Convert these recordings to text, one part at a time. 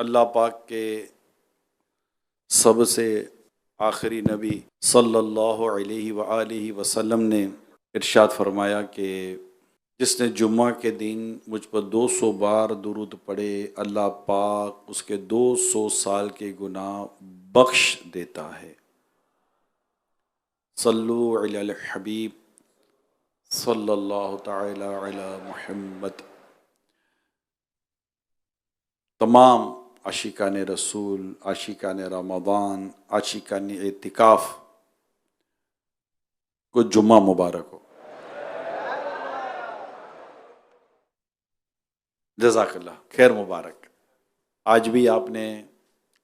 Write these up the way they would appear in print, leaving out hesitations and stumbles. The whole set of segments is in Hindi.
अल्लाह पाक के सबसे आखिरी नबी सल्लल्लाहु अलैहि वसल्लम ने इरशाद फरमाया कि जिसने जुम्मा के दिन मुझ पर 200 बार दुरूद पढ़े अल्लाह पाक उसके 200 साल के गुनाह बख्श देता है। सल्लु अलल हबीब सल्लल्लाहु तआला अला मुहम्मद। तमाम आशिकान रसूल, आशिकान रमज़ान, आशिकान एतिकाफ़ को जुम्मा मुबारक हो। जज़ाकल्लाह, खैर मुबारक। आज भी आपने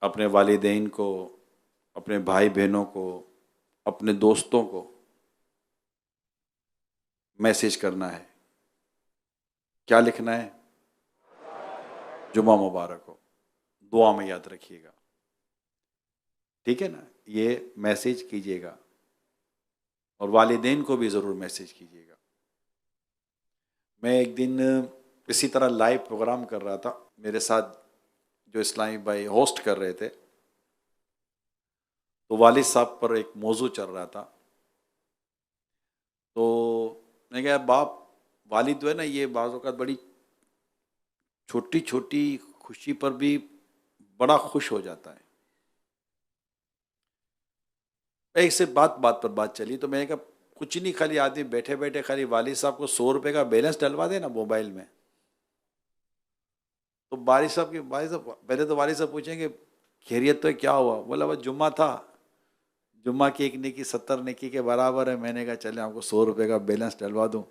अपने वालिदैन को, अपने भाई बहनों को, अपने दोस्तों को मैसेज करना है। क्या लिखना है? जुम्मा मुबारक हो, दुआ में याद रखिएगा, ठीक है ना? ये मैसेज कीजिएगा और वालिदैन को भी ज़रूर मैसेज कीजिएगा। मैं एक दिन इसी तरह लाइव प्रोग्राम कर रहा था, मेरे साथ जो इस्लामी भाई होस्ट कर रहे थे, तो वालिद साहब पर एक मौजू चल रहा था। तो मैं कहा बाप वालिद जो है ना, ये बाज़ औक़ात बड़ी छोटी छोटी खुशी पर भी बड़ा खुश हो जाता है। एक से बात पर बात चली, तो मैंने कहा कुछ नहीं, खाली आदमी बैठे बैठे खाली वालिद साहब को 100 रुपये का बैलेंस डलवा देना मोबाइल में। तो वालिद साहब पहले तो वालिद साहब पूछेंगे खैरियत तो क्या हुआ? बोला बस जुम्मा था, जुम्मा की एक नेकी 70 नेकी के बराबर है। मैंने कहा चले आपको 100 रुपये का बैलेंस डलवा दूं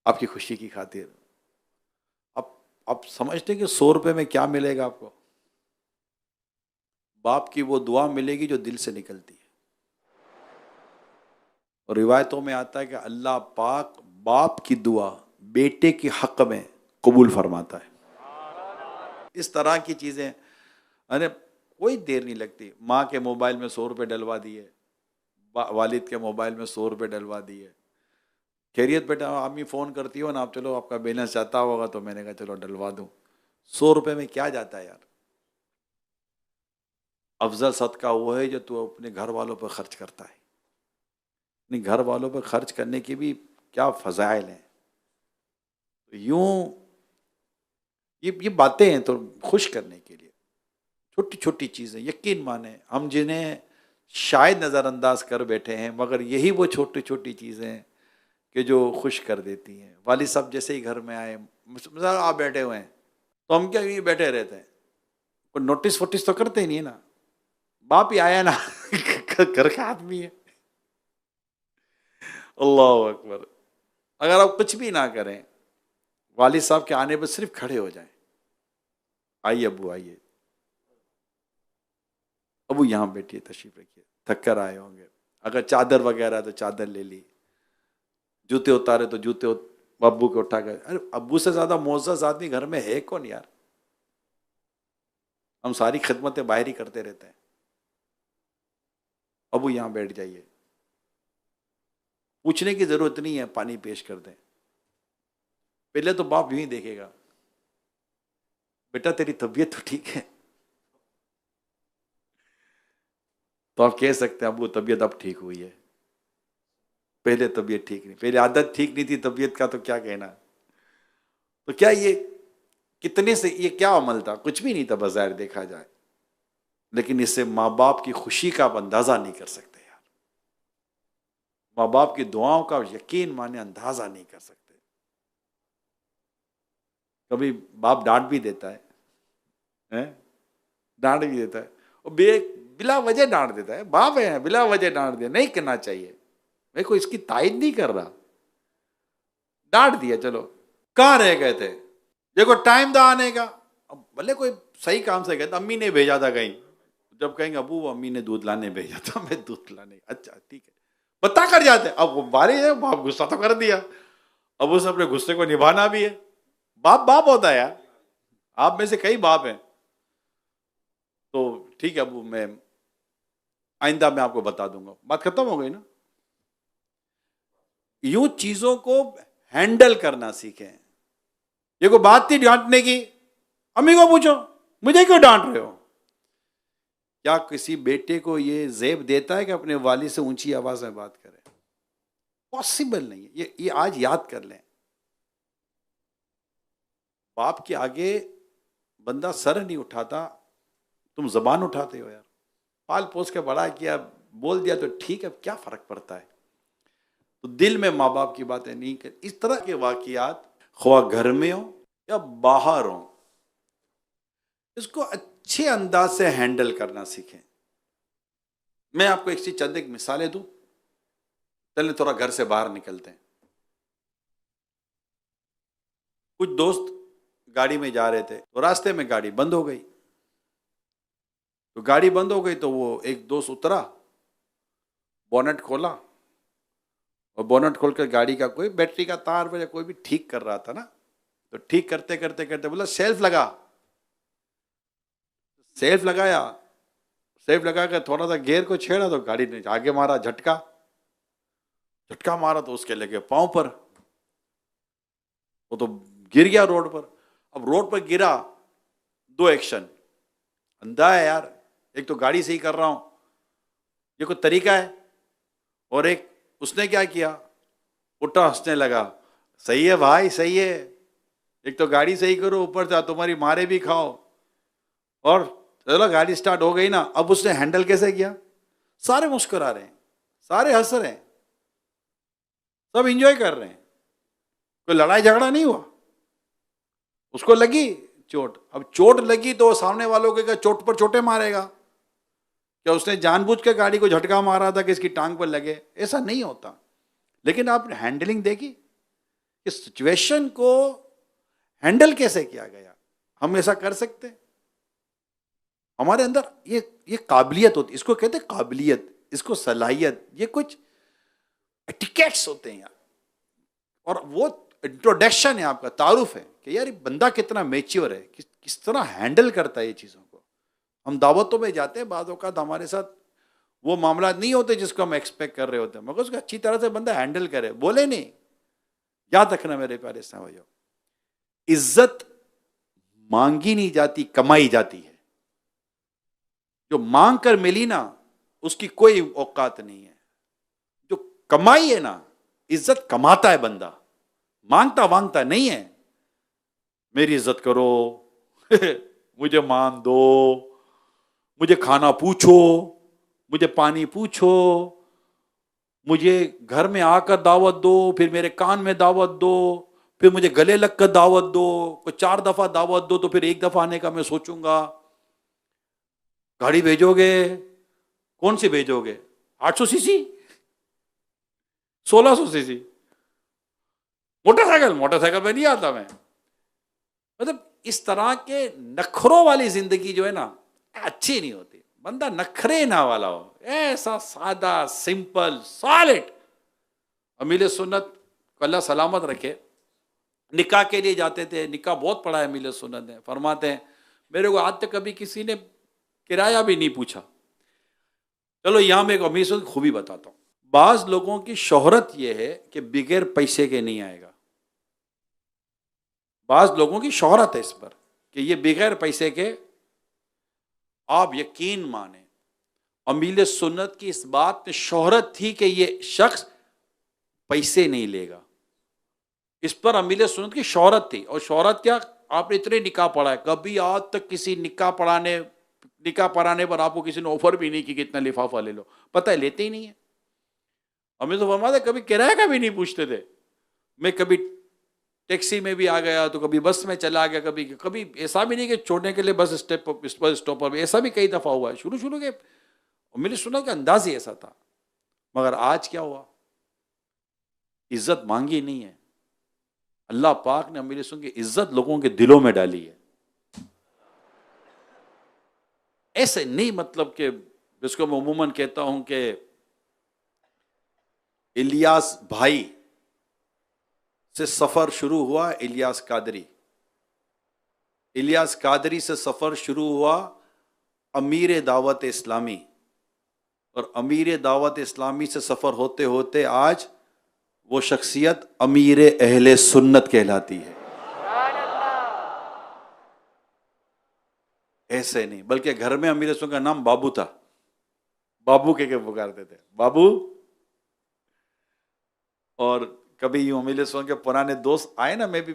आपकी खुशी की खातिर। अब आप समझते कि 100 रुपये में क्या मिलेगा आपको? बाप की वो दुआ मिलेगी जो दिल से निकलती है। और रिवायतों में आता है कि अल्लाह पाक बाप की दुआ बेटे के हक में कबूल फरमाता है। इस तरह की चीज़ें, अरे कोई देर नहीं लगती। माँ के मोबाइल में 100 रुपये डलवा दिए, वालिद के मोबाइल में 100 रुपये डलवा दिए। खैरियत बेटा, अम्मी फ़ोन करती हो ना, आप चलो आपका बैलेंस जाता होगा, तो मैंने कहा चलो डलवा दूँ। 100 रुपये में क्या जाता है यार? अफजल सदका वो है जो तू अपने घर वालों पर खर्च करता है। अपने घर वालों पर खर्च करने की भी क्या फ़ज़ाइल हैं। तो यूँ ये बातें हैं तो खुश करने के लिए, छोटी छोटी चीज़ें यकीन माने हम जिन्हें शायद नज़रअंदाज कर बैठे हैं, मगर यही वो छोटी छोटी चीज़ें कि जो खुश कर देती हैं। वालिद साहब जैसे ही घर में आए, मिसाल आप बैठे हुए हैं, तो हम क्या ये बैठे रहते हैं, कोई नोटिस वोटिस तो करते ही नहीं ना। बाप ही आया ना घर का आदमी है। अल्लाह अकबर। अगर आप कुछ भी ना करें, वालिद साहब के आने पर सिर्फ खड़े हो जाएं, आइए अबू आइए, अबू यहाँ बैठिए, तशरीफ रखिए, थक कर आए होंगे। अगर चादर वगैरह तो चादर ले ली, जूते उतारे तो जूते अब्बू को उठा कर। अरे अब्बू से ज्यादा मोअज़्ज़ज़ आदमी घर में है कौन यार? हम सारी खिदमतें बाहर ही करते रहते हैं। अबू यहाँ बैठ जाइए, पूछने की जरूरत नहीं है, पानी पेश कर दें। पहले तो बाप यूं ही देखेगा, बेटा तेरी तबीयत तो ठीक है? तो आप कह सकते हैं अबू तबीयत अब ठीक हुई है, पहले तबीयत ठीक नहीं, पहले आदत ठीक नहीं थी तबीयत का, तो क्या कहना। तो क्या ये कितने से ये क्या अमल था? कुछ भी नहीं था बज़ाहिर देखा जाए, लेकिन इससे माँ बाप की खुशी का आप अंदाजा नहीं कर सकते यार। माँ बाप की दुआओं का यकीन माने अंदाजा नहीं कर सकते। कभी बाप डांट भी देता है? डांट भी देता है, और बिला वजह डांट देता है। बाप है, बिला वजह डांट दिया, नहीं करना चाहिए। मैं कोई इसकी तायद नहीं कर रहा, डांट दिया, चलो। कहाँ रह गए थे? देखो टाइम था आने का। अब भले कोई सही काम से गए, तो अम्मी ने भेजा था कहीं, जब कहेंगे अबू अम्मी ने दूध लाने भेजा था, मैं दूध लाने, अच्छा ठीक है, बता कर जाते। अब वो बारी है, बाप गुस्सा तो कर दिया, अब उस अपने गुस्से को निभाना भी है। बाप बाप होता है यार, आप में से कई बाप हैं। तो ठीक है अबू, मैं आइंदा मैं आपको बता दूंगा, बात खत्म हो गई ना। यूं चीजों को हैंडल करना सीखें। ये कोई बात थी डांटने की, अम्मी को पूछो, मुझे क्यों डांट रहे हो? क्या किसी बेटे को ये ज़ेब देता है कि अपने वालिद से ऊंची आवाज में बात करे? पॉसिबल नहीं है। ये आज याद कर लें। बाप के आगे बंदा सर नहीं उठाता, तुम जबान उठाते हो यार। पाल पोस के बड़ा किया, बोल दिया तो ठीक है, क्या फर्क पड़ता है? तो दिल में माँ बाप की बातें नहीं कर। इस तरह के वाकयात ख्वा घर में हो या बाहर हो, इसको अच्छे अंदाज से हैंडल करना सीखें। मैं आपको एक चीज, चंद एक मिसालें दूं, चलिए थोड़ा घर से बाहर निकलते हैं। कुछ दोस्त गाड़ी में जा रहे थे तो रास्ते में गाड़ी बंद हो गई। तो गाड़ी बंद हो गई तो वो एक दोस्त उतरा, बोनट खोला, और बोनट खोल कर गाड़ी का कोई बैटरी का तार वगैरह कोई भी ठीक कर रहा था ना, तो ठीक करते करते करते बोला सेल्फ लगा। सेल्फ लगाया, सेल्फ लगा कर थोड़ा सा गियर को छेड़ा तो गाड़ी ने आगे मारा, झटका, झटका मारा तो उसके लगे पांव पर, वो तो गिर गया रोड पर। अब रोड पर गिरा, दो एक्शन, अंधा है यार, एक तो गाड़ी सही कर रहा हूं, ये कोई तरीका है? और एक उसने क्या किया, उल्टा हंसने लगा, सही है भाई सही है, एक तो गाड़ी सही करो, ऊपर से तुम्हारी मारे भी खाओ, और चलो गाड़ी स्टार्ट हो गई ना। अब उसने हैंडल कैसे किया? सारे मुस्कुरा रहे हैं, सारे हंस रहे हैं, सब एंजॉय कर रहे हैं, कोई लड़ाई झगड़ा नहीं हुआ। उसको लगी चोट, अब चोट लगी तो सामने वालों के चोट पर चोटें मारेगा? क्या उसने जानबूझ के गाड़ी को झटका मारा था कि इसकी टांग पर लगे? ऐसा नहीं होता। लेकिन आप हैंडलिंग देखी, इस सिचुएशन को हैंडल कैसे किया गया। हम ऐसा कर सकते हैं? हमारे अंदर ये काबिलियत होती, इसको कहते हैं काबिलियत, इसको सलाहियत, ये कुछ एटिकेट्स होते हैं यार। और वो इंट्रोडक्शन है, आपका तारुफ है कि यार ये बंदा कितना मैच्योर है, किस तरह हैंडल करता है ये चीज़ों को। हम दावतों में जाते हैं, बाद औक़ात हमारे साथ वो मामला नहीं होते जिसको हम एक्सपेक्ट कर रहे होते हैं, मगर उसको अच्छी तरह से बंदा हैंडल करे, बोले नहीं। याद रखना मेरे प्यारे साहब, इज्जत मांगी नहीं जाती, कमाई जाती है। जो मांग कर मिली ना, उसकी कोई औकात नहीं है। जो कमाई है ना, इज्जत कमाता है बंदा, मांगता वांगता नहीं है। मेरी इज्जत करो मुझे मान दो, मुझे खाना पूछो, मुझे पानी पूछो, मुझे घर में आकर दावत दो, फिर मेरे कान में दावत दो, फिर मुझे गले लगकर दावत दो, कोई 4 दफा दावत दो तो फिर 1 दफा आने का मैं सोचूंगा। गाड़ी भेजोगे, कौन सी भेजोगे? 800 सीसी, 1600 सीसी? मोटरसाइकिल, मोटरसाइकिल में नहीं आता मैं। मतलब इस तरह के नखरों वाली जिंदगी जो है ना, अच्छी नहीं होती। बंदा नखरे ना वाला हो, ऐसा सादा सिंपल सॉलिड। अमीर सुन्नत को अल्लाह सलामत रखे, निकाह के लिए जाते थे, निकाह बहुत पढ़ा है अमीर सुन्नत ने, फरमाते हैं मेरे को आज तक कभी किसी ने किराया भी नहीं पूछा। चलो यहां मैं एक अमीर सुन्नत खूबी बताता हूं। बाज लोगों की शोहरत यह है कि बगैर पैसे के नहीं आएगा। बाज लोगों की शोहरत है इस पर कि ये बगैर पैसे के, आप यकीन माने अमीर सुन्नत की इस बात में शोहरत थी कि ये शख्स पैसे नहीं लेगा। इस पर अमीर सुन्नत की शोहरत थी। और शोहरत क्या, आपने इतने निकाह पढ़ा है, कभी आज तक किसी निकाह पढ़ाने पर आपको किसी ने ऑफर भी नहीं की कि इतना लिफाफा ले लो। पता है लेते ही नहीं है। हमें तो फरमाते कभी किराया का भी नहीं पूछते थे। मैं कभी टैक्सी में भी आ गया तो कभी बस में चला गया, कभी ऐसा भी नहीं कि छोड़ने के लिए बस स्टॉप पर, ऐसा भी कई दफा हुआ है। शुरू के मेरी सुना का अंदाज ही ऐसा था। मगर आज क्या हुआ, इज्जत मांगी नहीं है। अल्लाह पाक ने मेरी सुन की इज्जत लोगों के दिलों में डाली है। ऐसे नहीं मतलब कि जिसको मैं उमूमन कहता हूं कि इलियास भाई से सफर शुरू हुआ, इलियास कादरी से सफर शुरू हुआ अमीर दावत इस्लामी, और अमीर दावत इस्लामी से सफर होते होते आज वो शख्सियत अमीर अहले सुन्नत कहलाती है। ऐसे नहीं, बल्कि घर में अमीर रसूल का नाम बाबू था, बाबू के पुकारते थे, बाबू। और कभी यूं अमीर रसूल के पुराने दोस्त आए ना, मैं भी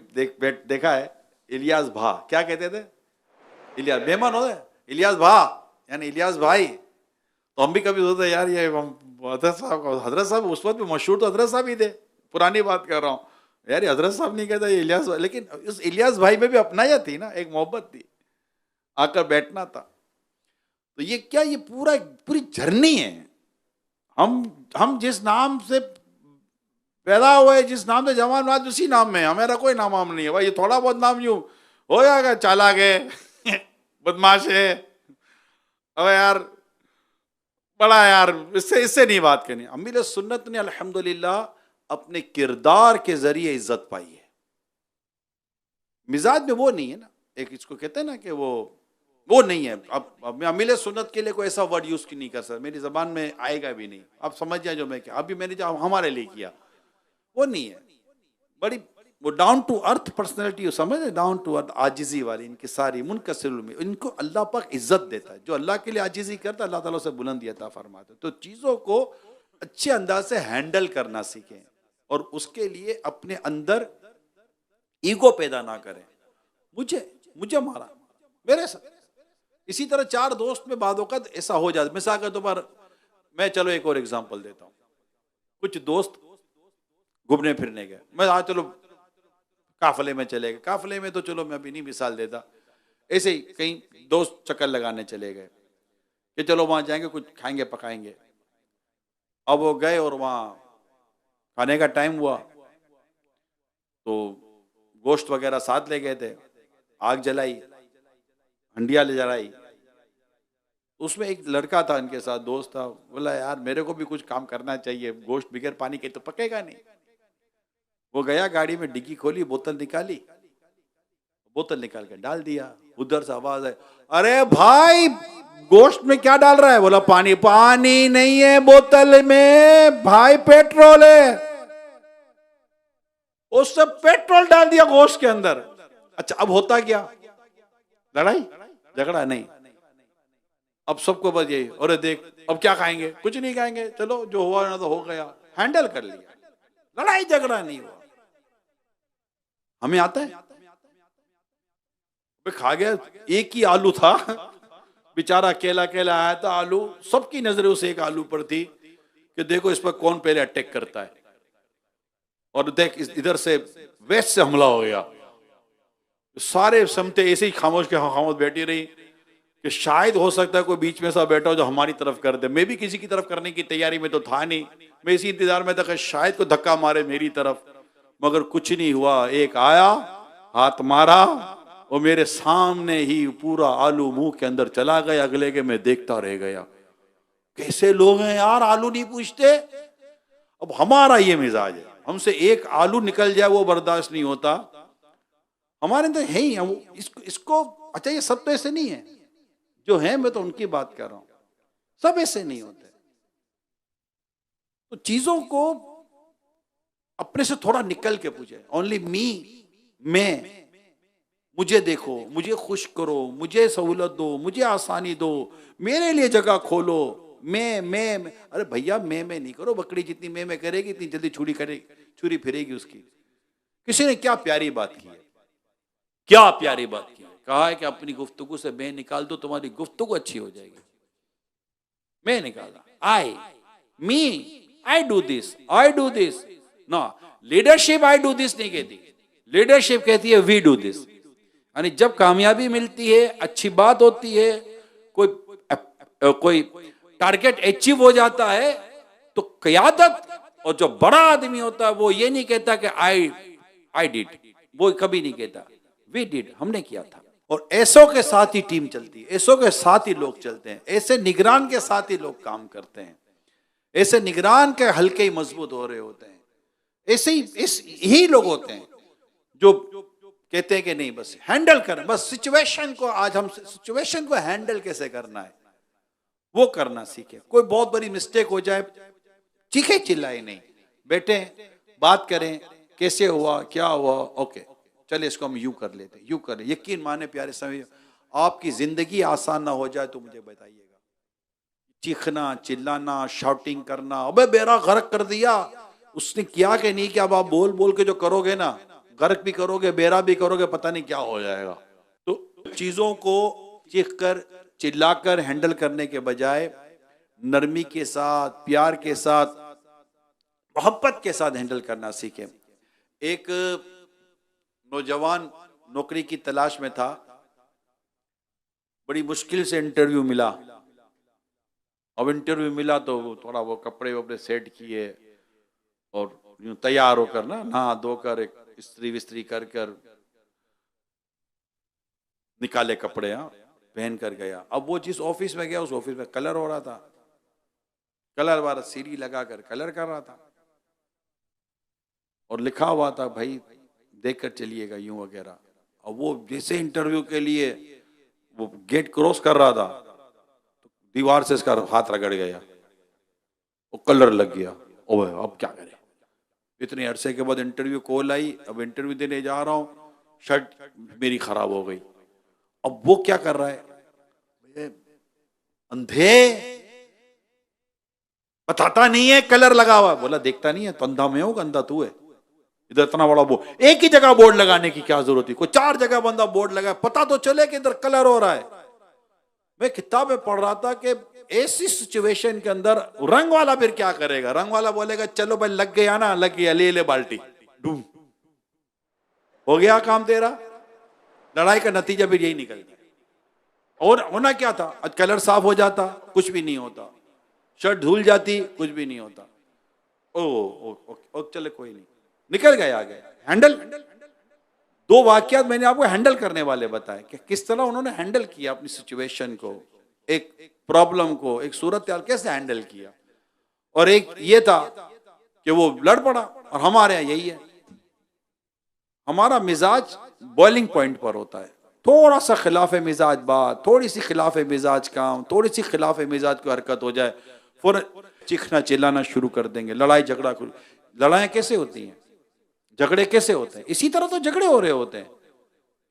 देखा है, इलियास भा, क्या कहते थे, इलियास मेहमान होते, इलियास भा यानी इलियास भाई। तो हम भी कभी सोचते यार ये हजरत साहब उस वक्त भी मशहूर तो हजरत साहब ही थे, पुरानी बात कर रहा हूँ यार, हजरत साहब नहीं कहता इलियास, लेकिन उस इलियास भाई में भी अपनाया थी ना, एक मोहब्बत थी, आकर बैठना था। तो ये क्या, ये पूरी जर्नी है। हम जिस नाम से पैदा हुए, जिस नाम से जवान आज उसी नाम में, हमारा कोई नाम वाम नहीं है भाई। ये थोड़ा बहुत नाम यूं हो जाएगा, चालाक है बदमाश है, अबे यार बड़ा यार, इससे नहीं बात करनी। अमीर सुन्नत ने अल्हम्दुलिल्लाह अपने किरदार के जरिए इज्जत पाई है। मिजाज में वो नहीं है ना, एक इसको कहते हैं ना कि वो नहीं है। अब मैं अमीर सुन्नत के लिए कोई ऐसा वर्ड यूज नहीं कर सकता, मेरी जबान में आएगा भी नहीं। आप समझ जाए जो मैं क्या अभी मैंने जो हमारे लिए किया वो नहीं है। बड़ी वो डाउन टू अर्थ पर्सनैलिटी, समझ, डाउन टू अर्थ, आजिजी वाली इनकी सारी मुनकसिर में, इनको अल्लाह पाक इज्जत देता है। जो अल्लाह के लिए आजिजी करता है अल्लाह ताला से बुलंदी अता फरमाता है। तो चीज़ों को अच्छे अंदाज से हैंडल करना सीखें और उसके लिए अपने अंदर ईगो पैदा ना करें, मुझे मारा मेरे साथ। इसी तरह चार दोस्त में बाद वक़्त ऐसा हो जाता। मिसाल के तौर पर मैं, चलो एक और एग्जांपल देता हूँ, कुछ दोस्त घूमने फिरने गए, मैं हाँ चलो काफले में चले गए, काफले में तो चलो मैं अभी नहीं मिसाल देता, ऐसे ही कहीं दोस्त चक्कर लगाने चले गए कि चलो वहां जाएंगे कुछ खाएंगे पकाएंगे। अब वो गए और वहां खाने का टाइम हुआ तो गोश्त वगैरह साथ ले गए थे, आग जलाई, हंडिया ले जलाई। उसमें एक लड़का था इनके साथ, दोस्त था, बोला यार मेरे को भी कुछ काम करना चाहिए, गोश्त बगैर पानी के तो पकेगा नहीं। वो गया गाड़ी में, डिग्गी खोली, बोतल निकाली, बोतल निकाल के डाल दिया। उधर से आवाज है, अरे भाई गोश्त में क्या डाल रहा है? बोला पानी। पानी नहीं है बोतल में भाई, पेट्रोल है। उससे पेट्रोल डाल दिया गोश्त के अंदर। अच्छा अब होता क्या? लड़ाई झगड़ा नहीं। अब सबको बस यही, अरे देख अब क्या खाएंगे? कुछ नहीं खाएंगे, चलो जो हुआ ना तो हो गया, हैंडल कर लिया, लड़ाई झगड़ा नहीं हुआ। हमें आता है, खा गया, एक ही आलू था, बेचारा अकेला अकेला आया था, आलू सबकी नजरें उस एक आलू पर थी कि देखो इस पर कौन पहले अटैक करता है। और देख इधर से वेस्ट से हमला हो गया। सारे समते ऐसे ही खामोश के खामोश बैठी रही कि शायद हो सकता है कोई बीच में सा बैठा हो जो हमारी तरफ कर दे। मैं भी किसी की तरफ करने की तैयारी में तो था नहीं, मैं इसी इंतजार में था कि शायद कोई धक्का मारे मेरी तरफ, मगर कुछ नहीं हुआ। एक आया, हाथ मारा और मेरे सामने ही पूरा आलू मुंह के अंदर चला गया। अगले के मैं देखता रह गया। कैसे लोग हैं यार, आलू नहीं पूछते। अब हमारा ये मिजाज है, हमसे एक आलू निकल जाए वो बर्दाश्त नहीं होता। हमारे अंदर है ही इसको। अच्छा ये सब तो ऐसे नहीं है जो है, मैं तो उनकी बात कर रहा हूं, सब ऐसे नहीं होते। तो चीजों को अपने से थोड़ा निकल के पूछे। ओनली मी, मैं, मुझे देखो, मुझे खुश करो, मुझे सहूलत दो, मुझे आसानी दो, मेरे लिए जगह खोलो। मैं अरे भैया मैं नहीं करो। बकरी जितनी मैं करेगी इतनी जल्दी छुरी फिरेगी उसकी। किसी ने क्या प्यारी बात की है, क्या प्यारी बात की है। कहा है कि अपनी गुफ्तगू से मैं निकाल दो, तुम्हारी गुफ्तगू अच्छी हो जाएगी। मैं निकाला, आई डू दिस ना। लीडरशिप आई डू दिस नहीं कहती, लीडरशिप कहती है वी डू दिस। यानी जब कामयाबी मिलती है, अच्छी बात होती है, कोई टारगेट अचीव हो जाता है, तो क़यादत और जो बड़ा आदमी होता है वो ये नहीं कहता कि आई डिड, वो कभी नहीं कहता वी डिड, हमने किया था। और ऐसों के साथ ही टीम चलती है, ऐसों के साथ ही लोग चलते हैं, ऐसे निगरान के साथ ही लोग काम करते हैं, ऐसे निगरान के हल्के ही मजबूत हो रहे होते हैं। ऐसे ही लोग होते हैं जो कहते हैं कि नहीं बस हैंडल करें, बस सिचुएशन को, आज हम सिचुएशन को हैंडल कैसे करना है वो करना सीखे। कोई बहुत बड़ी मिस्टेक हो जाए, चीखे चिल्लाए नहीं, बैठे बात करें, कैसे हुआ, क्या हुआ, ओके चले इसको हम यूं कर लेते, यूं करें। यकीन माने प्यारे समय, आपकी जिंदगी आसान ना हो जाए तो मुझे बताइएगा। चीखना, चिल्लाना, शाउटिंग करना, अबे बेड़ा गर्क कर दिया, उसने किया कि नहीं किया, अब आप बोल बोल के जो करोगे ना, गर्क भी करोगे, बेड़ा भी करोगे, पता नहीं क्या हो जाएगा। तो चीजों को चीख कर, चिल्लाकर हैंडल करने के बजाय नरमी के साथ, प्यार के साथ, मोहब्बत के साथ हैंडल करना सीखें। एक नौजवान नौकरी की तलाश में था, बड़ी मुश्किल से इंटरव्यू मिला। अब इंटरव्यू मिला तो थोड़ा वो कपड़े वपड़े सेट किए और यूं तैयार होकर ना, नहा धोकर, एक इस्त्री विस्त्री कर कर निकाले कपड़े, पहन कर गया। अब वो जिस ऑफिस में गया, उस ऑफिस में कलर हो रहा था, कलर वाला सीढ़ी लगाकर कलर कर रहा था, और लिखा हुआ था भाई देख कर चलिएगा यूं वगैरह। और वो जैसे इंटरव्यू के लिए वो गेट क्रॉस कर रहा था, तो दीवार से इसका हाथ रगड़ गया, वो कलर लग गया। ओए अब क्या करें। इतने अरसे के बाद इंटरव्यू कॉल आई, अब इंटरव्यू देने जा रहा हूं, शर्ट मेरी खराब हो गई। अब वो क्या कर रहा है, अंधे, बताता नहीं है कलर लगा हुआ। बोला देखता नहीं है तो अंधा मैं हूं, अंधा तू है। इधर इतना बड़ा बोर्ड, एक ही जगह बोर्ड लगाने की क्या जरूरत थी, कोई 4 जगह बंदा बोर्ड लगा, पता तो चले कि इधर कलर हो रहा है। मैं किताब में पढ़ रहा था कि ऐसी सिचुएशन के अंदर रंग वाला फिर क्या करेगा, रंग वाला बोलेगा चलो भाई लग गया ना, लग गया, ले ले बाल्टी, डूम, हो गया काम तेरा। लड़ाई का नतीजा फिर यही निकलता। और होना क्या था, आज कलर साफ हो जाता, कुछ भी नहीं होता, शर्ट धुल जाती, कुछ भी नहीं होता। ओ चले कोई नहीं, निकल गए, आ गए, हैंडल। 2 वाकयात मैंने आपको हैंडल करने वाले बताए कि किस तरह उन्होंने हैंडल किया अपनी सिचुएशन को, एक प्रॉब्लम को, एक सूरत हाल कैसे हैंडल किया। और एक ये था कि वो लड़ पड़ा। और हमारे यहाँ यही है, हमारा मिजाज बॉइलिंग पॉइंट पर होता है, थोड़ा सा खिलाफ मिजाज बात, थोड़ी सी खिलाफ मिजाज काम, थोड़ी सी खिलाफ मिजाज की हरकत हो जाए, फौरन चीखना चिल्लाना शुरू कर देंगे, लड़ाई झगड़ा। लड़ाई कैसे होती हैं, झगड़े कैसे होते हैं, इसी तरह तो झगड़े हो रहे होते हैं।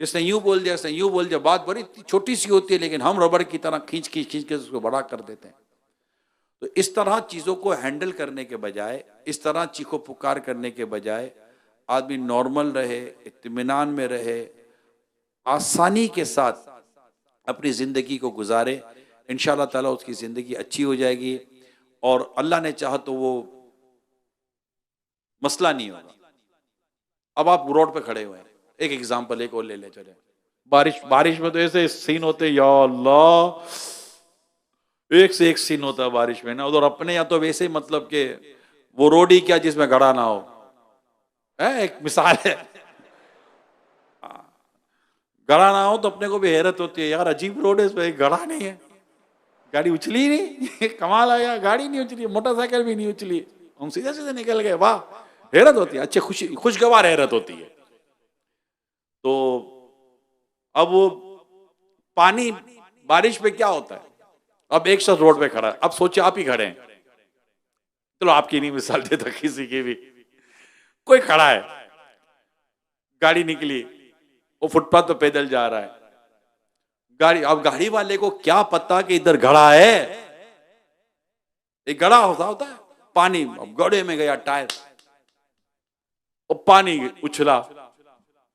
इसने यूं बोल दिया, इसने यूं बोल दिया, बात बड़ी छोटी सी होती है, लेकिन हम रबड़ की तरह खींच के उसको बड़ा कर देते हैं। तो इस तरह चीजों को हैंडल करने के बजाय, इस तरह चीखो पुकार करने के बजाय, आदमी नॉर्मल रहे, इत्मीनान में रहे, आसानी के साथ अपनी जिंदगी को गुजारे, इंशाअल्लाह ताला उसकी जिंदगी अच्छी हो जाएगी। और अल्लाह ने चाहा तो वो मसला नहीं होगा। अब आप रोड पे खड़े हुए हैं, एक एग्जांपल एक और ले ले चले, बारिश में तो ऐसे सीन होते, या अल्लाह, एक से एक सीन होता है बारिश में ना। उधर अपने या तो वैसे ही, मतलब कि वो रोड ही क्या जिसमें गड़ा ना हो, एक मिसाल है, गड़ा ना हो तो अपने को भी हैरत होती है, यार अजीब रोड है, इसमें गड़ा नहीं है, गाड़ी उछली नहीं कमाल आया, गाड़ी नहीं उछली, मोटरसाइकिल भी नहीं उछली, हम सीधे सीधे निकल गए, वाह, हैरत होती है, अच्छे खुशगवार हैरत होती है। तो अब वो पानी, बारिश में क्या होता है, अब एक शख्स रोड पे खड़ा है, अब सोचिए आप ही खड़े हैं, चलो आपकी नहीं मिसाल देता, किसी की भी, कोई खड़ा है, गाड़ी निकली, वो फुटपाथ पे पैदल जा रहा है, गाड़ी, अब गाड़ी वाले को क्या पता कि इधर घड़ा है, एक घड़ा होता है पानी, अब गड्ढे में गया टायर, और पानी उछला,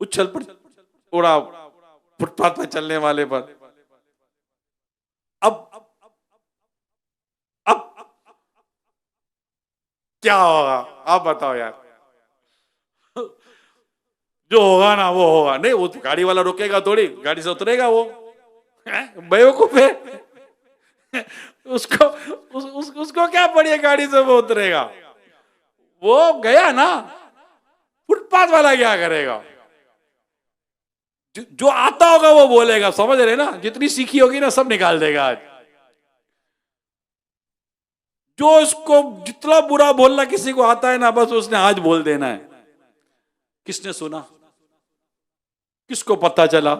उछल पर उड़ा फुटपाथ पर चलने वाले पर। अब क्या होगा आप बताओ यार, जो होगा ना वो होगा, नहीं वो गाड़ी वाला रुकेगा थोड़ी, गाड़ी से उतरेगा वो, बेवकूफ है, उसको क्या पड़ी है, गाड़ी से वो उतरेगा, वो गया ना, फुटपाथ वाला क्या करेगा, जो आता होगा वो बोलेगा, समझ रहे ना, जितनी सीखी होगी ना सब निकाल देगा आज। जो इसको जितना बुरा बोलना किसी को आता है ना, बस उसने आज बोल देना है। किसने सुना, किसको पता चला,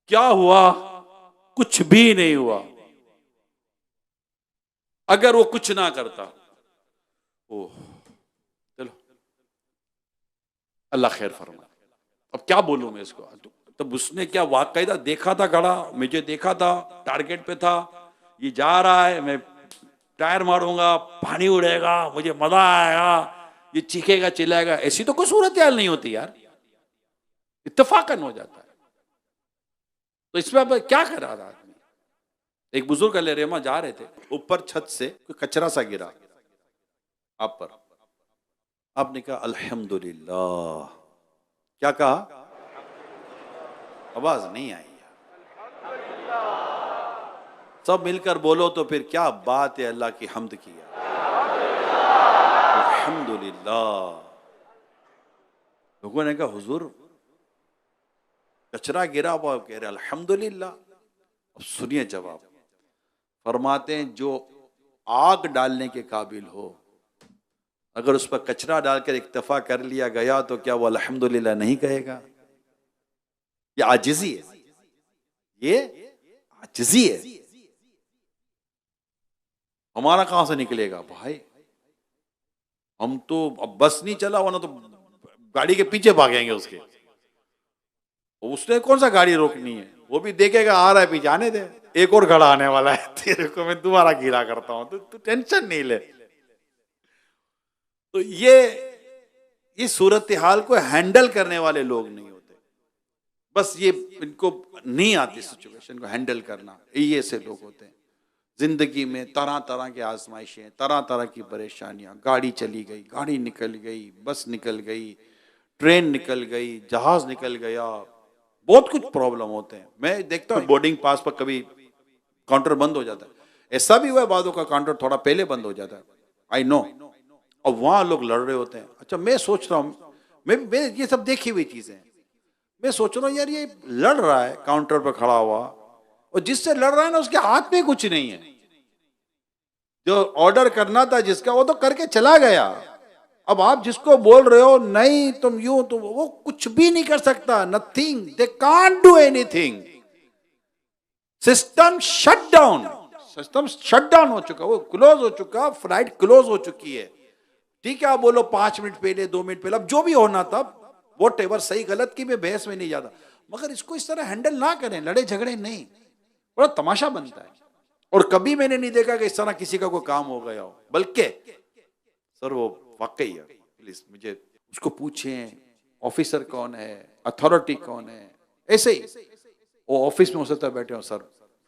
क्या हुआ, कुछ भी नहीं हुआ। अगर वो कुछ ना करता, ओह चलो अल्लाह खैर फरमाए, अब क्या बोलूं मैं इसको, तब उसने क्या वाकायदा देखा था घड़ा, मुझे देखा था, टारगेट पे था, ये जा रहा है, मैं टायर मारूंगा, पानी उड़ेगा, मुझे मजा आएगा, ये चीखेगा चिल्लाएगा। ऐसी तो कोई सूरत हाल नहीं होती यार, इत्तेफाकन हो जाता है। तो इसमें अब क्या कर रहा था आदमी? एक बुजुर्ग अल रेमा जा रहे थे, ऊपर छत से कोई कचरा सा गिरा आप पर, आपने कहा अल्हम्दुलिल्लाह। क्या कहा? आवाज नहीं आई। सब मिलकर बोलो तो फिर क्या बात है, अल्लाह की हम्द किया, अल्हम्दुलिल्लाह। लोगों ने कहा हुजूर कचरा गिरा हुआ, कह रहे अल्हम्दुलिल्लाह। अब सुनिए जवाब, फरमाते हैं जो आग डालने के काबिल हो, अगर उस पर कचरा डालकर इक्तफा कर लिया गया तो क्या वो अल्हम्दुलिल्लाह नहीं कहेगा? ये आजिज़ी है, ये आजिज़ी है। हमारा कहां से निकलेगा भाई? हम तो अब बस नहीं चला, वरना तो गाड़ी के पीछे भागेंगे उसके। उसने कौन सा गाड़ी रोकनी है, वो भी देखेगा आ रहा है पीछे, आने दे, एक और खड़ा आने वाला है, तेरे को मैं दोबारा गिरा करता हूं, तू टेंशन नहीं ले। तो ये सूरत हाल को हैंडल करने वाले लोग नहीं होते, बस ये इनको नहीं आती सिचुएशन को हैंडल करना, ये ऐसे लोग होते हैं। जिंदगी में तरह तरह की आजमाइशें, तरह तरह की परेशानियां, गाड़ी चली गई, गाड़ी निकल गई, बस निकल गई, ट्रेन निकल गई, जहाज निकल गया, बहुत कुछ प्रॉब्लम होते हैं। मैं देखता हूँ बोर्डिंग पास पर कभी काउंटर बंद हो जाता है, ऐसा भी हुआ है बादों का काउंटर थोड़ा पहले बंद हो जाता है, आई नो, और वहां लोग लड़ रहे होते हैं। अच्छा मैं सोच रहा हूँ, मैं ये सब देखी हुई चीजें, मैं सोच रहा हूँ यार ये लड़ रहा है काउंटर पर खड़ा हुआ, और जिससे लड़ रहा है ना उसके हाथ में कुछ नहीं है, जो ऑर्डर करना था जिसका वो तो करके चला गया। अब आप जिसको बोल रहे हो नहीं तुम यूं, तो वो कुछ भी नहीं कर सकता, nothing, they can't do anything. System shut down, system shut down हो चुका, वो क्लोज हो चुका, फ्लाइट क्लोज हो चुकी है। ठीक है आप बोलो 5 मिनट पहले, 2 मिनट पहले, अब जो भी होना था, वॉट एवर, सही गलत की मैं बहस में नहीं जाता, मगर इसको इस तरह हैंडल ना करें, लड़े झगड़े नहीं, बड़ा तमाशा बनता है। और कभी मैंने नहीं देखा कि इस तरह किसी का कोई काम हो गया हो, बल्कि सर वो वाकई है, प्लीज मुझे उसको पूछें ऑफिसर कौन है, अथॉरिटी कौन है, ऐसे ही वो ऑफिस में हो सकता है बैठे हो, सर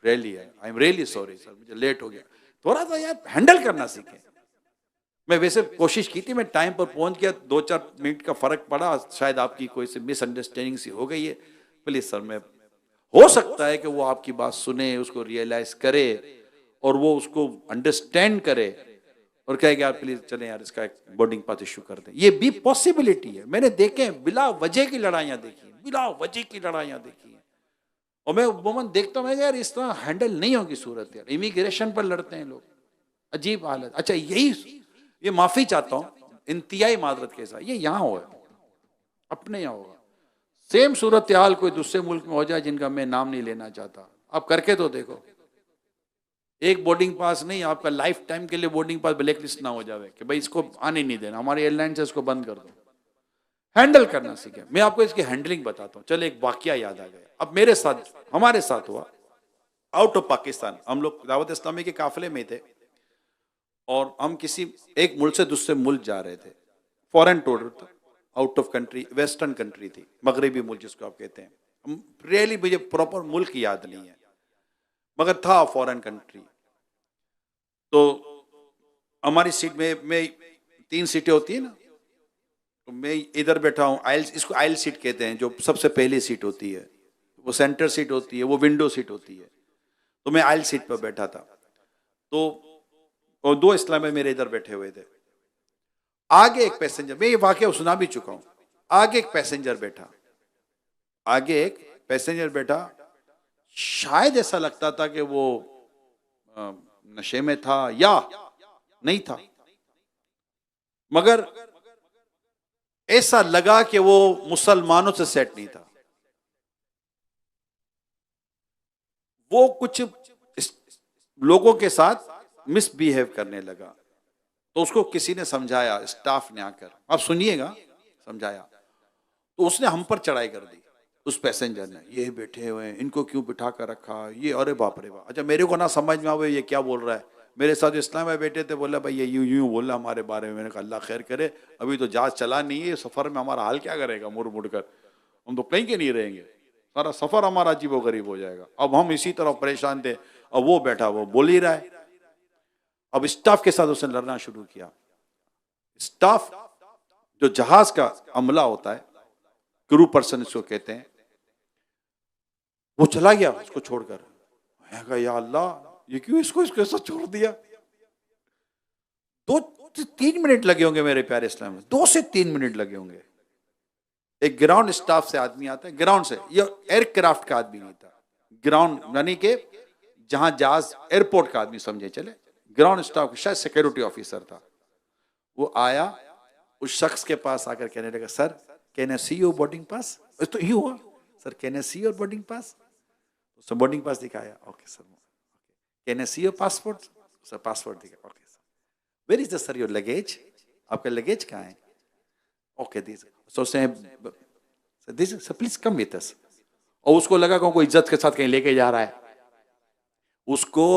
रियली है, I am really sorry sir, मुझे लेट हो गया, थोड़ा सा यार हैंडल करना सीखें। मैं वैसे कोशिश की थी, मैं टाइम पर पहुंच गया, 2-4 मिनट का फर्क पड़ा, शायद आपकी कोई सी मिसअंडरस्टैंडिंग सी हो गई है, प्लीज सर, मैं, हो सकता है कि वो आपकी बात सुने, उसको रियलाइज करे और वो उसको अंडरस्टैंड करे और कहे कि यार प्लीज चले यार इसका एक बोर्डिंग पास इशू कर दें, ये भी पॉसिबिलिटी है। मैंने देखे बिला वजह की लड़ाइयां देखी, बिला वजह की लड़ाइयां देखी हैं, और मैं वुमन देखता हूँ यार इस तरह हैंडल नहीं होगी सूरत यार, इमिग्रेशन पर लड़ते हैं लोग, अजीब हालत। अच्छा यही, ये माफी चाहता हूँ इंतहाई मादरत के साथ, ये यहाँ हो, अपने यहाँ होगा, सेम सूरत हाल कोई दूसरे मुल्क में हो जाए जिनका मैं नाम नहीं लेना चाहता, आप करके तो देखो, एक बोर्डिंग पास नहीं, आपका लाइफ टाइम के लिए बोर्डिंग पास ब्लैक लिस्ट ना हो जाए कि भाई इसको आने नहीं देना, हमारी एयरलाइन से इसको बंद कर दो। हैंडल करना सीखे। मैं आपको इसकी हैंडलिंग बताता हूँ। चलो एक वाकया याद आ गया, अब मेरे साथ, हमारे साथ हुआ, आउट ऑफ पाकिस्तान, हम लोग दावत इस्लामी के काफिले में थे और हम किसी एक मुल्क से दूसरे मुल्क जा रहे थे, फॉरेन टूर था, out of country, western country थी, मगरबी मुल्क जिसको आप कहते हैं, रियली मुझे प्रॉपर मुल्क याद नहीं है मगर था फॉरेन कंट्री। तो हमारी सीट में 3 सीटें होती है ना, तो मैं इधर बैठा हूँ, आयल, इसको आयल सीट कहते हैं, जो सबसे पहली सीट होती है, वो सेंटर सीट होती है, वो विंडो सीट होती है, तो मैं आयल सीट पर बैठा था। तो और 2 इस्लामी मेरे इधर बैठे हुए थे, आगे एक पैसेंजर, मैं ये वाकया सुना भी चुका हूँ, आगे एक पैसेंजर बैठा, आगे एक पैसेंजर बैठा, शायद ऐसा लगता था कि वो नशे में था या नहीं था, मगर ऐसा लगा कि वो मुसलमानों से सेट नहीं था, वो कुछ लोगों के साथ मिसबिहेव करने लगा। तो उसको किसी ने समझाया, स्टाफ ने आकर, आप सुनिएगा, समझाया, तो उसने हम पर चढ़ाई कर दी, उस पैसेंजर ने, ये बैठे हुए हैं, इनको क्यों बिठा कर रखा, ये अरे बाप रे बाप। अच्छा मेरे को ना समझ में आवे ये क्या बोल रहा है। मेरे साथ इस्लाम में बैठे थे, बोला भाई ये यूं यूं बोला हमारे बारे में। मैंने कहा अल्लाह खैर करे, अभी तो जहाज चला नहीं है, सफर में हमारा हाल क्या करेगा मुड़ मुड़ कर, हम तो कहीं के नहीं रहेंगे, सारा सफर हमारा अजीबो गरीब हो जाएगा। अब हम इसी तरह परेशान थे, अब वो बैठा वो बोल ही रहा है। अब स्टाफ के साथ उसने लड़ना शुरू किया। स्टाफ जो जहाज का अमला होता है, क्रू पर्सन इसको कहते हैं, वो चला गया उसको छोड़कर। मैं कहा या अल्लाह ये क्यों इसको इसके साथ छोड़ दिया। 2-3 मिनट लगे होंगे मेरे प्यारे इस्लाम में, 2 से 3 मिनट लगे होंगे। एक ग्राउंड स्टाफ से आदमी आता है, ग्राउंड से, ये एयरक्राफ्ट का आदमी नहीं था, ग्राउंड यानी कि जहां जहाज एयरपोर्ट का आदमी समझे चले, ग्राउंड स्टाफ शायद सिक्योरिटी ऑफिसर था। वो आया, उस शख्स के पास आकर कहने लगा sir can I see your boarding pass. तो यूं हुआ, sir can I see your boarding pass. उसने बोर्डिंग पास दिखाया, okay sir. Can I see your passport, sir passport दिखा, okay sir. Where is the sir your luggage, आपका लगेज कहाँ है, okay this. So say this sir please come with us. और उसको लगा कि कोई इज्जत के साथ कहीं लेके जा रहा है, उसको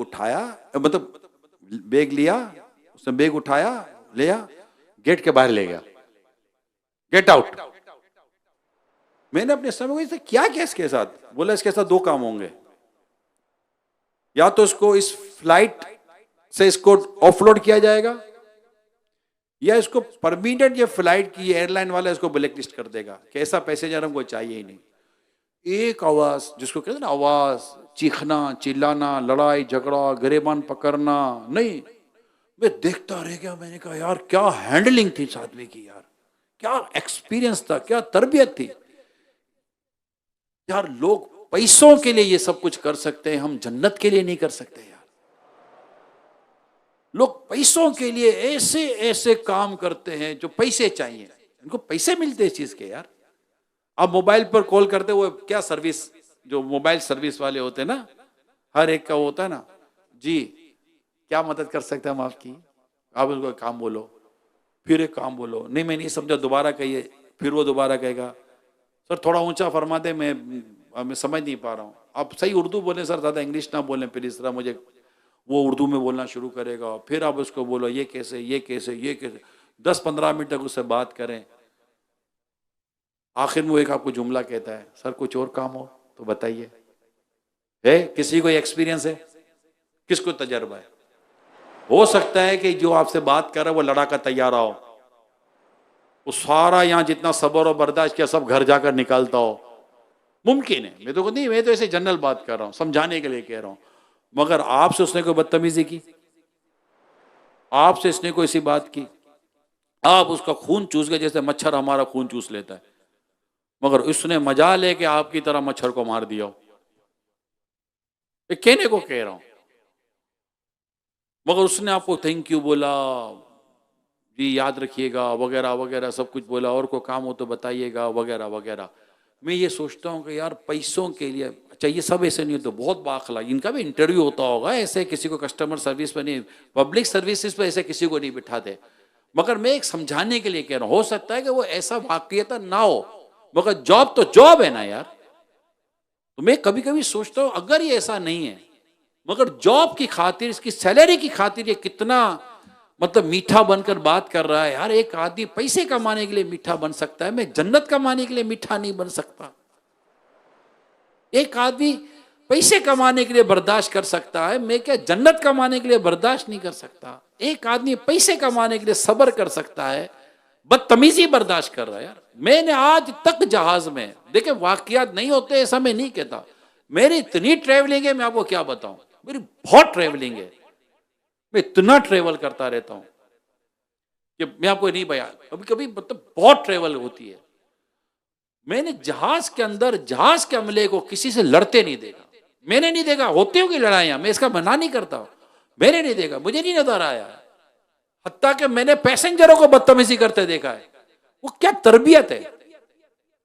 उठाया, मतलब बैग लिया, उसने बैग उठाया, लिया, गेट के बाहर ले गया, गेट आउट। मैंने अपने समय को क्या किया इसके साथ, बोला इसके साथ 2 काम होंगे, या तो इसको इस फ्लाइट से इसको ऑफलोड किया जाएगा, या इसको परमिटेड ये फ्लाइट की एयरलाइन वाला इसको ब्लैकलिस्ट कर देगा कि ऐसा पैसेंजर हमको चाहिए ही नहीं। एक आवाज जिसको कहते हैं ना, आवाज, चीखना, चिल्लाना, लड़ाई झगड़ा, गिरेबान पकड़ना नहीं। मैं देखता रह गया, मैंने कहा यार क्या हैंडलिंग थी इस आदमी की, यार क्या एक्सपीरियंस था, क्या तरबियत थी। यार लोग पैसों के लिए ये सब कुछ कर सकते हैं, हम जन्नत के लिए नहीं कर सकते यार। लोग पैसों के लिए ऐसे ऐसे काम करते हैं जो पैसे चाहिए, इनको पैसे मिलते हैं इस चीज के यार। आप मोबाइल पर कॉल करते हो, क्या सर्विस, जो मोबाइल सर्विस वाले होते हैं ना, हर एक का होता है ना, जी क्या मदद कर सकते हैं हम आपकी, आप उनको काम बोलो, फिर एक काम बोलो, नहीं मैं नहीं समझा, दोबारा कहिए, फिर वो दोबारा कहेगा सर थोड़ा ऊंचा फरमा दे, मैं समझ नहीं पा रहा हूँ, आप सही उर्दू बोले सर, ज्यादा इंग्लिश ना बोलें प्लीज, तरह मुझे वो उर्दू में बोलना शुरू करेगा। फिर आप उसको बोलो ये कैसे ये कैसे ये कैसे, 10-15 मिनट तक उससे बात करें। आखिर में वो एक आपको जुमला कहता है, सर कुछ और काम हो तो बताइए। है किसी को एक्सपीरियंस है, किसको तजर्बा है? हो सकता है कि जो आपसे बात कर रहा है वो लड़ा कर तैयार हो, वो सारा यहाँ जितना सब्र और बर्दाश्त किया सब घर जाकर निकालता हो, मुमकिन है। मैं तो नहीं, मैं तो ऐसे जनरल बात कर रहा हूँ, समझाने के लिए कह रहा हूँ। मगर आपसे उसने कोई बदतमीजी की, आपसे इसने कोई ऐसी बात की, आप उसका खून चूस गए जैसे मच्छर हमारा खून चूस लेता है, मगर उसने मजा लेके आपकी तरह मच्छर को मार दिया हो, कहने को कह रहा हूं। मगर उसने आपको थैंक यू बोला, जी याद रखिएगा वगैरह वगैरह सब कुछ बोला, और कोई काम हो तो बताइएगा वगैरह वगैरह। मैं ये सोचता हूँ कि यार पैसों के लिए, अच्छा ये सब ऐसे नहीं, तो बहुत बाखला, इनका भी इंटरव्यू होता होगा, ऐसे किसी को कस्टमर सर्विस पे नहीं, पब्लिक सर्विसेज पे ऐसे किसी को नहीं बिठाते। मगर मैं एक समझाने के लिए कह रहा हूँ, हो सकता है कि वो ऐसा वाकईता ना हो, मगर जॉब तो जॉब है ना यार। तो मैं कभी कभी सोचता हूँ अगर ये ऐसा नहीं है, मगर जॉब की खातिर, इसकी सैलरी की खातिर ये कितना मतलब मीठा बनकर बात कर रहा है। यार एक आदमी पैसे कमाने के लिए मीठा बन सकता है, मैं जन्नत कमाने के लिए मीठा नहीं बन सकता। एक आदमी पैसे कमाने के लिए बर्दाश्त कर सकता है, मैं क्या जन्नत कमाने के लिए बर्दाश्त नहीं कर सकता। एक आदमी पैसे कमाने के लिए सब्र कर सकता है, बदतमीजी बर्दाश्त कर रहा है। यार मैंने आज तक जहाज में देखे वाकयात नहीं होते ऐसा मैं नहीं कहता, मेरी इतनी ट्रेवलिंग है, मैं आपको क्या बताऊं, मेरी बहुत ट्रेवलिंग है, मैं इतना ट्रेवल करता रहता हूं कि मैं आपको नहीं बयान, कभी कभी मतलब बहुत ट्रेवल होती है। मैंने जहाज के अंदर जहाज के अमले को किसी से लड़ते नहीं देखा, मैंने नहीं देखा, होती होगी लड़ाइयां, मैं इसका मना नहीं करता, मैंने नहीं देखा, मुझे नहीं नजर आया। हत्ता कि मैंने पैसेंजरों को बदतमीजी करते देखा है। वो क्या तरबियत है,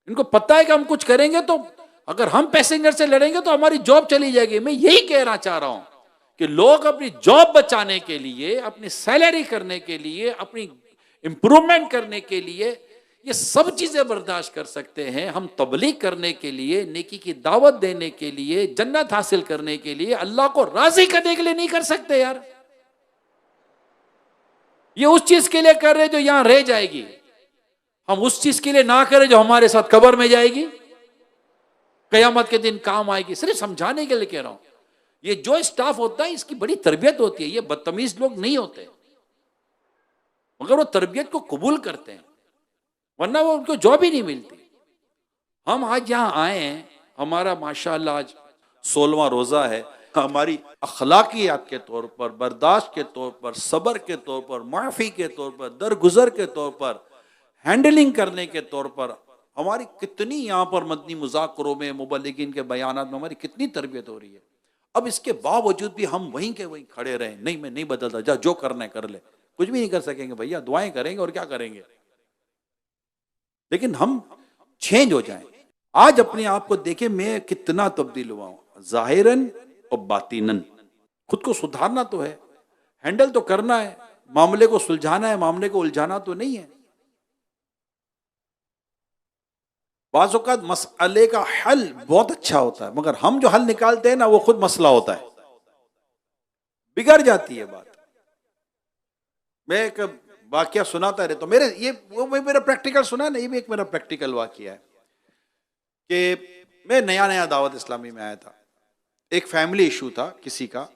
इनको पता है कि हम कुछ करेंगे तो अगर हम पैसेंजर से लड़ेंगे तो हमारी जॉब चली जाएगी। मैं यही कहना चाह रहा हूं कि लोग अपनी जॉब बचाने के लिए, अपनी सैलरी करने के लिए, अपनी इंप्रूवमेंट करने के लिए ये सब चीजें बर्दाश्त कर सकते हैं। हम तबलीग करने के लिए, नेकी की दावत देने के लिए, जन्नत हासिल करने के लिए, अल्लाह को राजी करने के लिए नहीं कर सकते यार। ये उस चीज के लिए कर रहे जो यहां रह जाएगी, हम उस चीज के लिए ना करें जो हमारे साथ कब्र में जाएगी, कयामत के दिन काम आएगी। सिर्फ समझाने के लिए कह रहा हूं। ये जो स्टाफ होता है इसकी बड़ी तरबियत होती है, ये बदतमीज लोग नहीं होते, मगर वो तरबियत को कबूल करते हैं, वरना वो उनको जॉब ही नहीं मिलती। हम आज यहाँ आए हैं, हमारा माशाअल्लाह आज 16वां रोजा है। हमारी अखलाकियात के तौर पर, बर्दाश्त के तौर पर, सब्र के तौर पर, माफ़ी के तौर पर, दरगुजर के तौर पर, हैंडलिंग करने के तौर पर हमारी कितनी यहाँ पर मदनी मुज़ाकरों में, मुबल्लिगीन के बयानात में हमारी कितनी तरबियत हो रही है। अब इसके बावजूद भी हम वहीं के वहीं खड़े रहे, नहीं मैं नहीं बदलता, जा जो करना है कर ले। कुछ भी नहीं कर सकेंगे भैया, दुआएं करेंगे और क्या करेंगे, लेकिन हम चेंज हो जाएं। आज अपने आप को देखें, मैं कितना तब्दील हुआ हूं, जाहिरन और बातिनन। खुद को सुधारना तो है, हैंडल तो करना है, मामले को सुलझाना है, मामले को उलझाना तो नहीं है। बाज़ औक़ात मसले का हल बहुत अच्छा होता है, मगर हम जो हल निकालते हैं ना वो खुद मसला होता है, बिगड़ जाती है बात। मैं एक वाकया सुनाता रहे तो मेरा प्रैक्टिकल सुना है ना, ये भी एक मेरा प्रैक्टिकल वाकया है कि मैं नया नया दावत इस्लामी में आया था। एक फैमिली इशू था किसी का,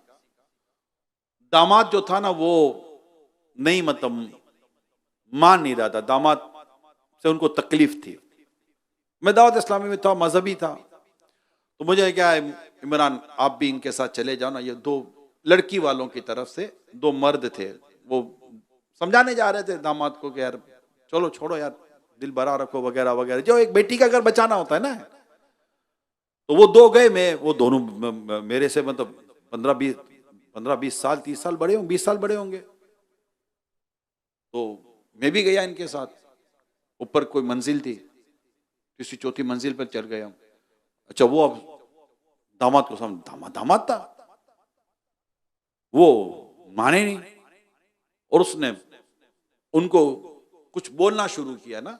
दामाद जो था ना वो नहीं मतलब मान नहीं रहा था, दामाद से उनको तकलीफ थी। मैं दावत इस्लामी में था, मजहबी था, तो मुझे क्या है, इमरान आप भी इनके साथ चले जाओ ना। ये दो लड़की वालों की तरफ से दो मर्द थे, वो समझाने जा रहे थे दामाद को कि यार चलो छोड़ो यार, दिल भरा रखो वगैरह वगैरह, जो एक बेटी का घर बचाना होता है ना। तो वो दो गए, मैं वो दोनों मेरे से मतलब 15-20 साल 30 साल बड़े होंगे, 20 साल बड़े होंगे। तो मैं भी गया इनके साथ, ऊपर कोई मंजिल थी, तीसरी चौथी मंजिल पर चढ़ गया। अच्छा वो अब दामाद को समझ, दामाद था वो माने नहीं, और उसने उनको कुछ बोलना शुरू किया ना,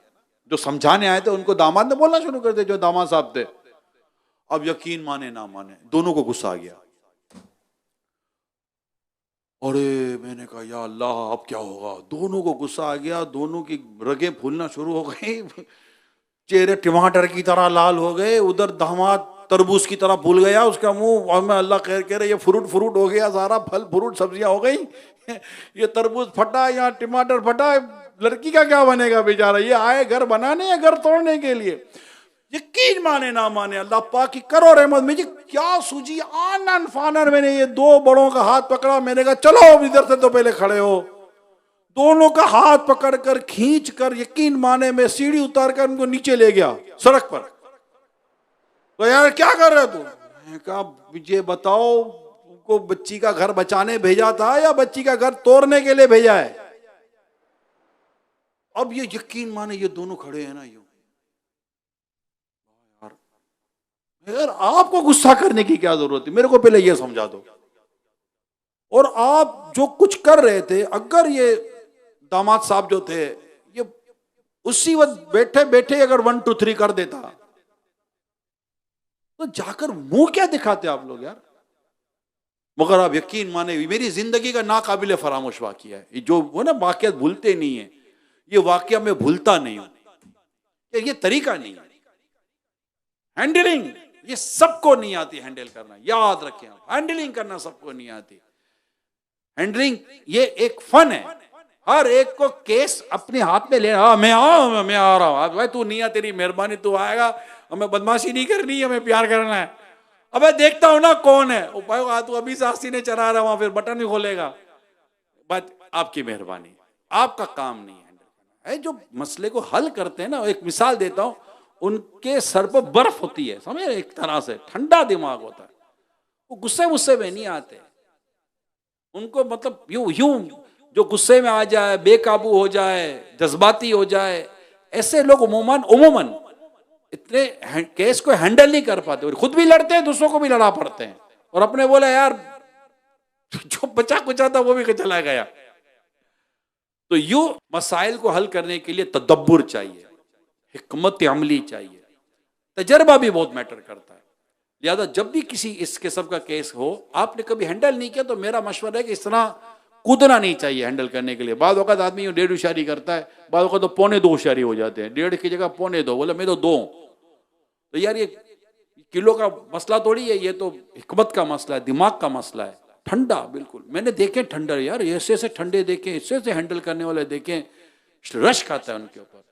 जो समझाने आए थे उनको दामाद ने बोलना शुरू कर दिया, जो दामाद साहब थे। अब यकीन माने ना माने दोनों को गुस्सा आ गया। अरे मैंने कहा या अल्लाह अब क्या होगा, दोनों को गुस्सा आ गया, दोनों की रगें फूलना शुरू हो गई, चेहरे टमाटर की तरह लाल हो गए। उधर दामाद तरबूज की तरह फूल गया उसका मुंह, और मैं अल्लाह खैर कह रहे, ये फ्रूट हो गया सारा, फल फ्रूट सब्जियां हो गई। ये तरबूज फटा, यहाँ टमाटर फटा, लड़की का क्या बनेगा बेचारा। ये आए घर बनाने या घर तोड़ने के लिए। यकीन माने ना माने, अल्लाह पाक की करो रहमत। मुझे क्या सूझी, आनन फानन मैंने ये दो बड़ों का हाथ पकड़ा, मैंने कहा चलो इधर से तो पहले खड़े हो। दोनों का हाथ पकड़कर खींच कर, यकीन माने मैं सीढ़ी उतार कर उनको नीचे ले गया सड़क पर। तो यार क्या कर रहे तू? मैंने कहा मुझे बताओ, उनको बच्ची का घर बचाने भेजा था या बच्ची का घर तोड़ने के लिए भेजा है? अब ये यकीन माने ये दोनों खड़े हैं ना, यूं यार आपको गुस्सा करने की क्या जरूरत है, मेरे को पहले ये समझा दो। और आप जो कुछ कर रहे थे, अगर ये दामाद साहब जो थे ये उसी वक्त बैठे बैठे अगर 1 2 3 कर देता तो जाकर मुंह क्या दिखाते आप लोग यार। मगर आप यकीन माने मेरी जिंदगी का नाकाबिले फरामोश वाकया है। जो वो ना वाकयात भूलते नहीं है, ये वाकया मैं भूलता नहीं हूं। ये तरीका नहीं है हैंडलिंग, ये सबको नहीं आती हैंडल करना, याद रखें आप, हैंडलिंग करना सबको नहीं आती। हैंडलिंग ये एक फन है, हर एक को केस अपने हाथ में लेना। मैं आ रहा हूं भाई, तू नहीं आ, तेरी मेहरबानी, तू आएगा, हमें बदमाशी नहीं करनी है, हमें प्यार करना है। अबे देखता हूं ना कौन है वो भाई, तू अभी से आस्तीने चला रहा वहां, फिर बटन ही खोलेगा। बस आपकी मेहरबानी, आपका काम नहीं है हैंडल करना है। जो मसले को हल करते हैं ना, एक मिसाल देता हूं, उनके सर पर बर्फ होती है, समझे, एक तरह से ठंडा दिमाग होता है, वो गुस्से में नहीं आते। उनको मतलब यूं जो गुस्से में आ जाए, बेकाबू हो जाए, जज्बाती हो जाए, ऐसे लोग उमूमन इतने केस को हैंडल नहीं कर पाते, और खुद भी लड़ते हैं, दूसरों को भी लड़ा पड़ते हैं, और अपने बोले यार जो बचा कुचा था वो भी चला गया। तो यूं मसाइल को हल करने के लिए तदब्बुर चाहिए, हिकमत अमली चाहिए, तजर्बा भी बहुत मैटर करता है। लिहाजा जब भी किसी इस किस्म का केस हो, आपने कभी हैंडल नहीं किया तो मेरा मशवरा है कि इस तरह कूदना नहीं चाहिए हैंडल करने के लिए। बाद वक़्त आदमी 1.5 होशियारी करता है, बाद वक़्त तो 2.25 होशियारी हो जाते हैं, 1.5 की जगह 2.25, बोला मैं तो 2। तो यार ये किलो का मसला थोड़ी है, ये तो हिकमत का मसला है, दिमाग का मसला है। ठंडा बिल्कुल, मैंने देखे ठंडा यार, ऐसे ऐसे ठंडे देखे, इससे से हैंडल करने वाले देखे, रश खाता है उनके ऊपर।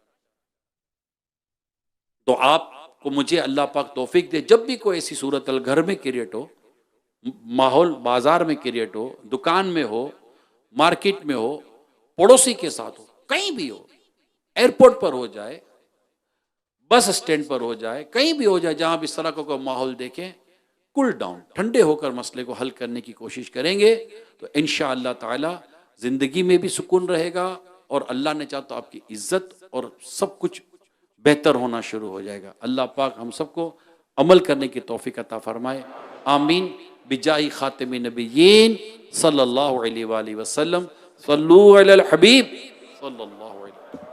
तो आपको मुझे अल्लाह पाक तौफीक दे, जब भी कोई ऐसी सूरत घर में क्रिएट हो, माहौल बाजार में क्रिएट हो, दुकान में हो, मार्केट में हो, पड़ोसी के साथ हो, कहीं भी हो, एयरपोर्ट पर हो जाए, बस स्टैंड पर हो जाए, कहीं भी हो जाए, जहां भी इस तरह का कोई माहौल देखें, कूल डाउन, ठंडे होकर मसले को हल करने की कोशिश करेंगे तो इंशाअल्लाह ताला जिंदगी में भी सुकून रहेगा, और अल्लाह ने चाहा तो आपकी इज्जत और सब कुछ बेहतर होना शुरू हो जाएगा। अल्लाह पाक हम सबको अमल करने की तौफीक अता फरमाए, आमीन। बिजाई खातिम नबिय्यीन सल्लल्लाहु अलैहि वसल्लम, सल्लू अलल हबीब सल्लल्लाहु अलैहि